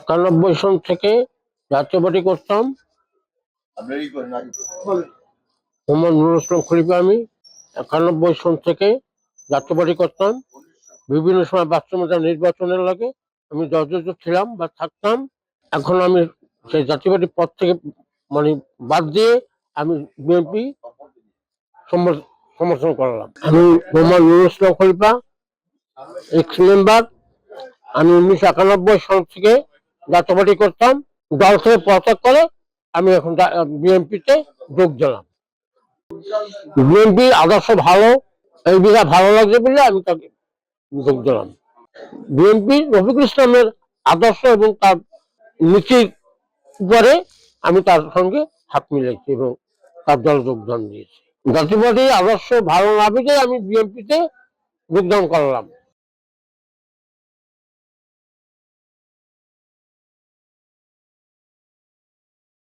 91 সন থেকে জাতীয় পার্টি করতাম। মোহাম্মদ নুরুল ইসলাম খলিফা। আমি 91 সন থেকে জাতীয় পার্টি করতাম। বিভিন্ন সময় বাস্তবতা নির্বাচনের লাগে আমি জর্জরিত ছিলাম বা থাকতাম। এখন আমি সেই জাতীয় পার্টির পদ থেকে মানে বাদ দিয়ে আমি বিএনপি সমর্থন করলাম। আমি মোহাম্মদ নুরুল ইসলাম খলিফা, এক্স মেম্বার। আমি 1991 সন থেকে জাতীয় পার্টি করতাম। দল থেকে পদত্যাগ করে আমি এখন বিএনপিতে যোগ দিলাম। বিএনপির আদর্শ ভালো, এই বিষয়ে ভালো লাগছে বলে আমি তাকে যোগ দিলাম। বিএনপি রফিকুল ইসলামের আদর্শ এবং তার নীতির উপরে আমি তার সঙ্গে হাত মিলেছি এবং তার দল যোগদান দিয়েছি। জাতীয় পার্টির আদর্শ ভালো না পেয়ে আমি বিএনপিতে যোগদান করলাম।